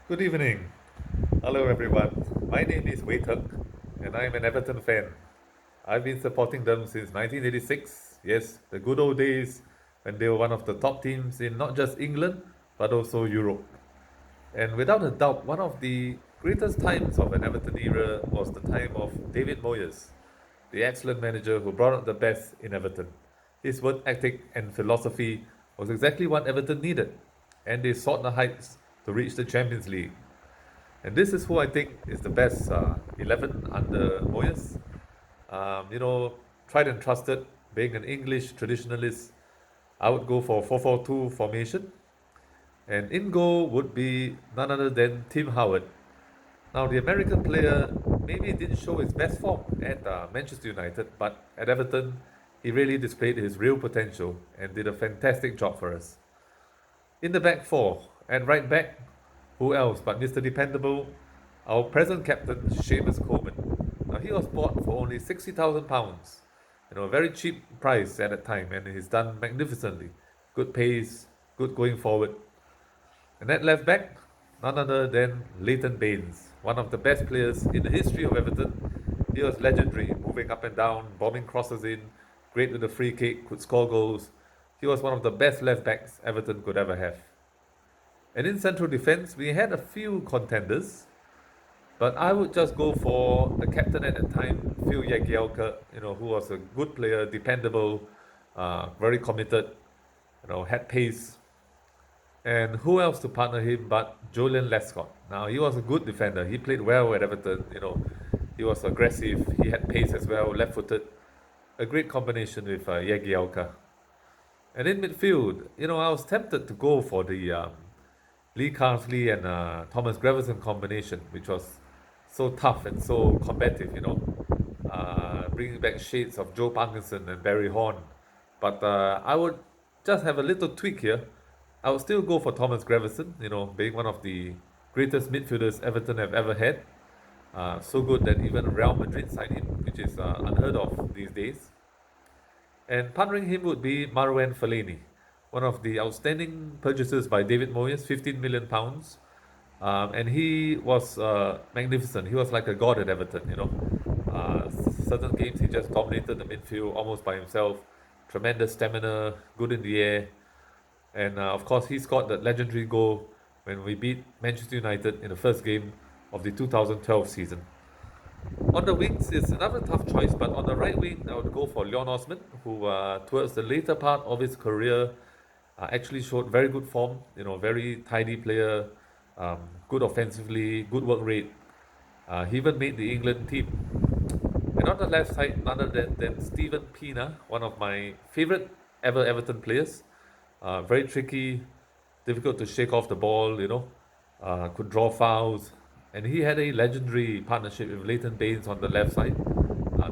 Good evening. Hello, everyone. My name is Wei Tuk, and I'm an Everton fan. I've been supporting them since 1986. Yes, the good old days when they were one of the top teams in not just England, but also Europe. And without a doubt, one of the greatest times of an Everton era was the time of David Moyes, the excellent manager who brought out the best in Everton. His work ethic and philosophy was exactly what Everton needed, and they sought the heights to reach the Champions League. And this is who I think is the best 11 under Moyes. You know, tried and trusted, being an English traditionalist, I would go for 4-4-2 formation. And in goal would be none other than Tim Howard. Now, the American player maybe didn't show his best form at Manchester United, but at Everton, he really displayed his real potential and did a fantastic job for us. In the back four, at right back, who else but Mr. Dependable, our present captain, Seamus Coleman. Now, he was bought for only £60,000, a very cheap price at that time, and he's done magnificently. Good pace, good going forward. And at left back, none other than Leighton Baines, one of the best players in the history of Everton. He was legendary, moving up and down, bombing crosses in, great with a free kick, could score goals. He was one of the best left backs Everton could ever have. And in central defence, we had a few contenders, but I would just go for the captain at the time, Phil Jagielka, who was a good player, dependable, very committed, had pace. And who else to partner him but Julian Lescott? Now, he was a good defender. He played well at Everton, He was aggressive, he had pace as well, left-footed. A great combination with Jagielka. And in midfield, I was tempted to go for the Lee Carsley and Thomas Greverson combination, which was so tough and so combative, bringing back shades of Joe Parkinson and Barry Horn. But I would just have a little tweak here. I would still go for Thomas Greverson, being one of the greatest midfielders Everton have ever had. So good that even Real Madrid signed him, which is unheard of these days. And partnering him would be Marouane Fellaini, one of the outstanding purchases by David Moyes, £15 million. And he was magnificent. He was like a god at Everton. Certain games he just dominated the midfield almost by himself. Tremendous stamina, good in the air. And of course, he scored that legendary goal when we beat Manchester United in the first game of the 2012 season. On the wings is another tough choice, but on the right wing, I would go for Leon Osman, who towards the later part of his career actually showed very good form. Very tidy player, good offensively, good work rate. He even made the England team. And on the left side, none other than Steven Pina, one of my favorite ever Everton players. Very tricky, difficult to shake off the ball, could draw fouls. And he had a legendary partnership with Leighton Baines on the left side.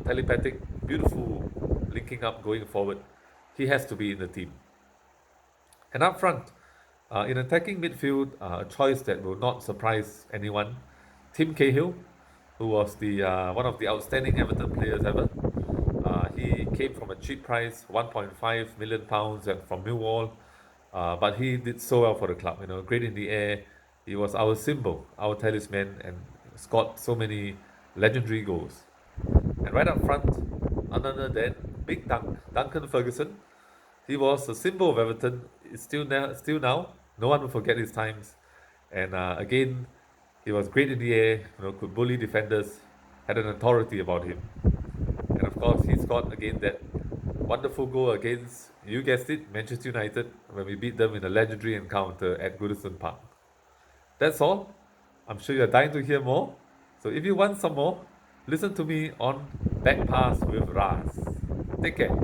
Telepathic, beautiful linking up going forward. He has to be in the team. And up front, in attacking midfield, a choice that will not surprise anyone, Tim Cahill, who was the one of the outstanding Everton players ever. He came from a cheap price, £1.5 million, and from Millwall, but he did so well for the club. Great in the air. He was our symbol, our talisman, and scored so many legendary goals. And right up front, none other than Big Dunk, Duncan Ferguson. He was a symbol of Everton. It's still now. No one will forget his times. And again, he was great in the air. Could bully defenders. Had an authority about him. And of course, he scored again that wonderful goal against, you guessed it, Manchester United, when we beat them in a legendary encounter at Goodison Park. That's all. I'm sure you're dying to hear more. So if you want some more, listen to me on Back Pass with Raz. Take care.